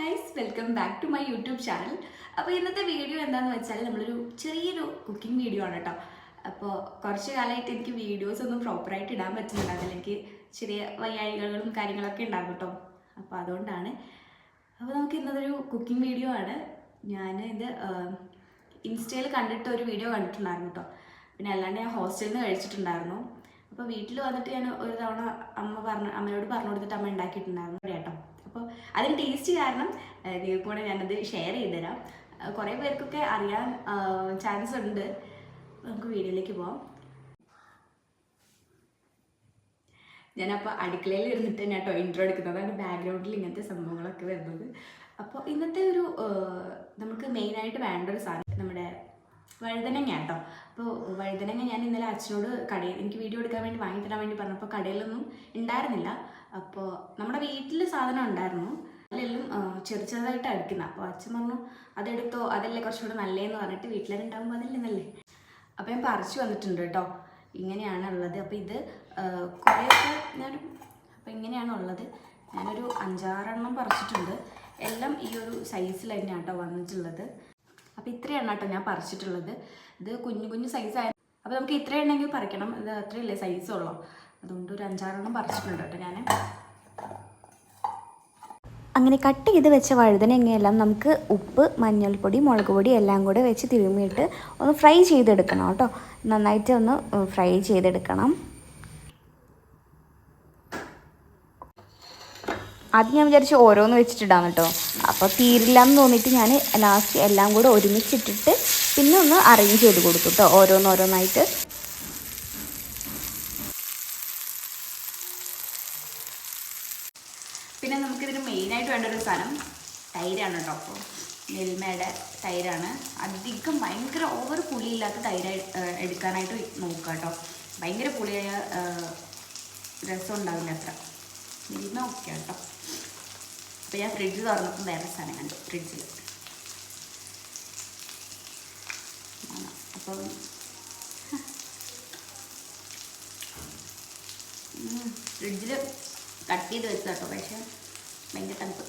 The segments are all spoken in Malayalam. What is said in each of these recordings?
Guys, welcome back to my YouTube channel. അപ്പോൾ ഇന്നത്തെ വീഡിയോ എന്താണെന്ന് വെച്ചാൽ നമ്മളൊരു ചെറിയൊരു കുക്കിംഗ് വീഡിയോ ആണ് കേട്ടോ. അപ്പോൾ കുറച്ച് കാലമായിട്ട് എനിക്ക് വീഡിയോസ് ഒന്നും പ്രോപ്പറായിട്ട് ഇടാൻ പറ്റുന്നുണ്ടാവില്ല. എനിക്ക് ചെറിയ വയ്യാഴികളും കാര്യങ്ങളൊക്കെ ഉണ്ടാകും കേട്ടോ. അപ്പോൾ അതുകൊണ്ടാണ്. അപ്പോൾ നമുക്ക് ഇന്നതൊരു കുക്കിംഗ് വീഡിയോ ആണ്. ഞാൻ ഇത് ഇൻസ്റ്റയിൽ കണ്ടിട്ട് ഒരു വീഡിയോ കണ്ടിട്ടുണ്ടായിരുന്നു കേട്ടോ. പിന്നെ അല്ലാണ്ട് ഞാൻ ഹോസ്റ്റലിൽ നിന്ന് കഴിച്ചിട്ടുണ്ടായിരുന്നു. അപ്പോൾ വീട്ടിൽ വന്നിട്ട് ഞാൻ ഒരു തവണ അമ്മയോട് പറഞ്ഞു കൊടുത്തിട്ട് അമ്മ ഉണ്ടാക്കിയിട്ടുണ്ടായിരുന്നു കേട്ടോ. അപ്പോൾ അതിന് ടേസ്റ്റ് കാരണം നിങ്ങൾക്ക് കൂടെ ഞാനത് ഷെയർ ചെയ്തുതരാം. കുറേ പേർക്കൊക്കെ അറിയാൻ ചാൻസ് ഉണ്ട്. നമുക്ക് വീഡിയോയിലേക്ക് പോവാം. ഞാനപ്പോൾ അടുക്കളയിൽ ഇരുന്നിട്ട് ഞാൻ കേട്ടോ ഇൻട്രോ എടുക്കുന്നത്. അതാണ് ബാക്ക്ഗ്രൗണ്ടിൽ ഇങ്ങനത്തെ സംഭവങ്ങളൊക്കെ വരുന്നത്. അപ്പോൾ ഇന്നത്തെ ഒരു നമുക്ക് മെയിനായിട്ട് വേണ്ട ഒരു സാധനം നമ്മുടെ വഴുതനങ്ങ കേട്ടോ. അപ്പോൾ വഴുതനങ്ങ ഞാൻ ഇന്നലെ അച്ഛനോട് എനിക്ക് വീഡിയോ എടുക്കാൻ വേണ്ടി വാങ്ങിത്തരാൻ വേണ്ടി പറഞ്ഞപ്പോൾ കടയിലൊന്നും ഉണ്ടായിരുന്നില്ല. അപ്പോൾ നമ്മുടെ വീട്ടിൽ സാധനം ഉണ്ടായിരുന്നു, അതിലെല്ലാം ചെറുതായിട്ട് അടുക്കുന്ന. അപ്പോൾ അച്ഛൻ പറഞ്ഞു അതെടുത്തോ, അതല്ലേ കുറച്ചുകൂടെ നല്ലതെന്ന് പറഞ്ഞിട്ട് വീട്ടിലുണ്ടാകുമ്പോൾ അതല്ലേ നല്ലേ. അപ്പോൾ ഞാൻ പറിച്ചു വന്നിട്ടുണ്ട് കേട്ടോ. ഇങ്ങനെയാണ് ഉള്ളത്. അപ്പോൾ ഇത് കുറേയൊക്കെ അപ്പോൾ ഇങ്ങനെയാണ് ഉള്ളത്. ഞാനൊരു 5-6 പറിച്ചിട്ടുണ്ട്. എല്ലാം ഈ ഒരു സൈസിൽ തന്നെയാണ് കേട്ടോ വന്നിട്ടുള്ളത്. അപ്പോൾ ഇത്രയാണ് കേട്ടോ ഞാൻ പറിച്ചിട്ടുള്ളത്. ഇത് കുഞ്ഞു കുഞ്ഞു സൈസായ. അപ്പോൾ നമുക്ക് ഇത്രയുണ്ടെങ്കിൽ പറിക്കണം. ഇത് അത്രയല്ലേ സൈസുള്ളൂ. അതുകൊണ്ട് ഒരു 5-6 പറിച്ചിട്ടുണ്ട് കേട്ടോ ഞാൻ. അങ്ങനെ കട്ട് ചെയ്ത് വെച്ച വഴുതനങ്ങയെല്ലാം നമുക്ക് ഉപ്പ്, മഞ്ഞൾപ്പൊടി, മുളക് പൊടി എല്ലാം കൂടെ വെച്ച് തിരുമ്മിയിട്ട് ഒന്ന് ഫ്രൈ ചെയ്തെടുക്കണം കേട്ടോ. നന്നായിട്ട് ഒന്ന് ഫ്രൈ ചെയ്തെടുക്കണം. ആദ്യം ഞാൻ വിചാരിച്ച് ഓരോന്ന് വെച്ചിട്ടിടാന്ന് കേട്ടോ. അപ്പോൾ തീരില്ല എന്ന് തോന്നിയിട്ട് ഞാൻ ലാസ്റ്റ് എല്ലാം കൂടെ ഒരുമിച്ചിട്ടിട്ട് പിന്നെ ഒന്ന് അറേഞ്ച് ചെയ്ത് കൊടുത്തു കേട്ടോ, ഓരോന്നായിട്ട്. പിന്നെ നമുക്കിതിന് മെയിനായിട്ട് വേണ്ട ഒരു സാധനം തൈരാണ് കേട്ടോ. അപ്പോൾ മിൽമയുടെ തൈരാണ്. അധികം ഭയങ്കര ഓവർ പുളിയില്ലാത്ത തൈര് എടുക്കാനായിട്ട് നോക്കുക കേട്ടോ. ഭയങ്കര പുളിയായ രസം ഉണ്ടാവില്ല അത്ര. മിൽമ ഓക്കെ കേട്ടോ. അപ്പോൾ ഞാൻ ഫ്രിഡ്ജ് തുറന്നപ്പോൾ വേറെ സാധനം കണ്ടു ഫ്രിഡ്ജിൽ. അപ്പം ഫ്രിഡ്ജിൽ കട്ട് ചെയ്ത് വെച്ചു കേട്ടോ. പക്ഷേ ഭയങ്കര തണുപ്പ്.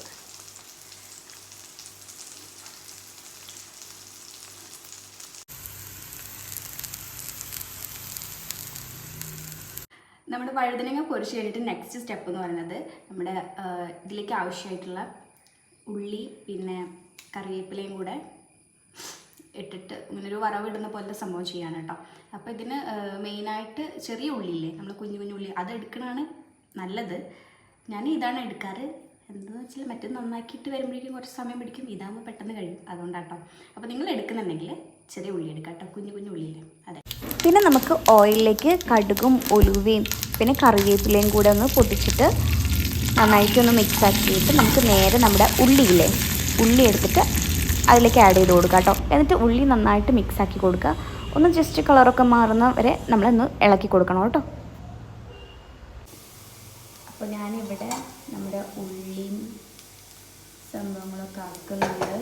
നമ്മുടെ വഴുതനങ്ങ പൊരിച്ച് കഴിഞ്ഞിട്ട് നെക്സ്റ്റ് സ്റ്റെപ്പ് എന്ന് പറയുന്നത് നമ്മുടെ ഇതിലേക്ക് ആവശ്യമായിട്ടുള്ള ഉള്ളി പിന്നെ കറിവേപ്പിലയും കൂടെ ഇട്ടിട്ട് ഇങ്ങനൊരു വറവിടുന്ന പോലത്തെ സംഭവം ചെയ്യാണ് കേട്ടോ. അപ്പോൾ ഇതിന് മെയിനായിട്ട് ചെറിയ ഉള്ളിയില്ലേ, നമ്മൾ കുഞ്ഞു കുഞ്ഞു ഉള്ളി, അത് എടുക്കണതാണ് നല്ലത്. ഞാൻ ഇതാണ് എടുക്കാറ്. എന്താണെന്ന് വെച്ചാൽ മറ്റേ നന്നാക്കിയിട്ട് വരുമ്പോഴേക്കും കുറച്ച് സമയം പിടിക്കും. ഇതാകുമ്പോൾ പെട്ടെന്ന് കഴിയും. അതുകൊണ്ടാട്ടോ. അപ്പോൾ നിങ്ങൾ എടുക്കുന്നുണ്ടെങ്കിൽ ചെറിയ ഉള്ളി എടുക്കാം കേട്ടോ, കുഞ്ഞു കുഞ്ഞു ഉള്ളിയിൽ. അതെ. പിന്നെ നമുക്ക് ഓയിലിലേക്ക് കടുകും ഉലുവയും പിന്നെ കറിവേപ്പിലയും കൂടെ ഒന്ന് പൊട്ടിച്ചിട്ട് നന്നായിട്ടൊന്ന് മിക്സ് ആക്കിയിട്ട് നമുക്ക് നേരെ നമ്മുടെ ഉള്ളി എടുത്തിട്ട് അതിലേക്ക് ആഡ് ചെയ്ത് കൊടുക്കുക കേട്ടോ. എന്നിട്ട് ഉള്ളി നന്നായിട്ട് മിക്സ് ആക്കി കൊടുക്കുക. ഒന്ന് ജസ്റ്റ് കളറൊക്കെ മാറുന്ന വരെ നമ്മളൊന്ന് ഇളക്കി കൊടുക്കണം കേട്ടോ. അപ്പോൾ ഞാനിവിടെ നമ്മുടെ ഉള്ളിയും സംഭവങ്ങളൊക്കെ ആക്കുന്നുണ്ട്.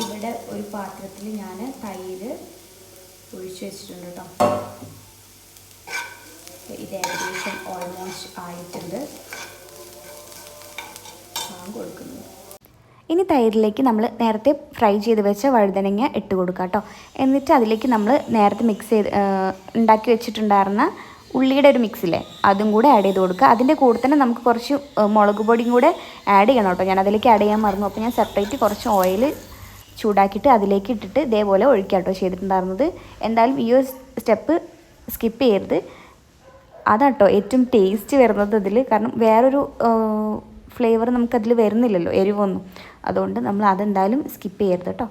ഇവിടെ ഒരു പാത്രത്തിൽ ഞാൻ തൈര് ഒഴിച്ച് വെച്ചിട്ടുണ്ട് കേട്ടോ. ഇത് ഏകദേശം ഓൾമോസ്റ്റ് ആയിട്ടുണ്ട്. കൊടുക്കുന്നത്. ഇനി തൈരിലേക്ക് നമ്മൾ നേരത്തെ ഫ്രൈ ചെയ്ത് വെച്ച വഴുതനങ്ങ ഇട്ട് കൊടുക്കുക കേട്ടോ. എന്നിട്ട് അതിലേക്ക് നമ്മൾ നേരത്തെ ഉണ്ടാക്കി വെച്ചിട്ടുണ്ടായിരുന്ന ഉള്ളിയുടെ ഒരു മിക്സില്ലേ, അതും കൂടെ ആഡ് ചെയ്ത് കൊടുക്കുക. അതിൻ്റെ കൂടെ തന്നെ നമുക്ക് കുറച്ച് മുളക് പൊടിയും കൂടെ ആഡ് ചെയ്യണം കേട്ടോ. ഞാൻ അതിലേക്ക് ആഡ് ചെയ്യാൻ മറന്നു. അപ്പോൾ ഞാൻ സെപ്പറേറ്റ് കുറച്ച് ഓയിൽ ചൂടാക്കിയിട്ട് അതിലേക്ക് ഇട്ടിട്ട് ഇതേപോലെ ഒഴിക്കുക കേട്ടോ ചെയ്തിട്ടുണ്ടായിരുന്നത്. എന്തായാലും ഈ ഒരു സ്റ്റെപ്പ് സ്കിപ്പ് ചെയ്യരുത്. അതാട്ടോ ഏറ്റവും ടേസ്റ്റ് വരുന്നത് ഇതിൽ. കാരണം വേറൊരു ഫ്ലേവർ നമുക്കതിൽ വരുന്നില്ലല്ലോ, എരിവൊന്നും. അതുകൊണ്ട് നമ്മൾ അതെന്തായാലും സ്കിപ്പ് ചെയ്യരുത് കേട്ടോ.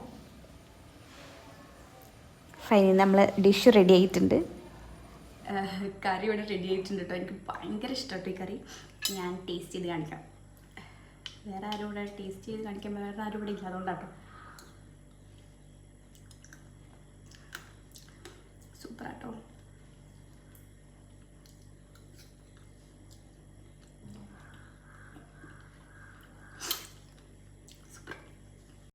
ഫൈനലി നമ്മൾ ഡിഷ് റെഡി ആയിട്ടുണ്ട്. കറി ഇവിടെ റെഡി ആയിട്ടുണ്ട് കേട്ടോ. എനിക്ക് ഭയങ്കര ഇഷ്ടമാട്ടോ ഈ കറി. ഞാൻ ടേസ്റ്റ് ചെയ്ത് കാണിക്കാം. വേറെ ആരും ഇവിടെ ടേസ്റ്റ് ചെയ്ത് കാണിക്കാൻ വേറെ ആരും ഇവിടെ ഇല്ല. അതുകൊണ്ടാട്ടോ.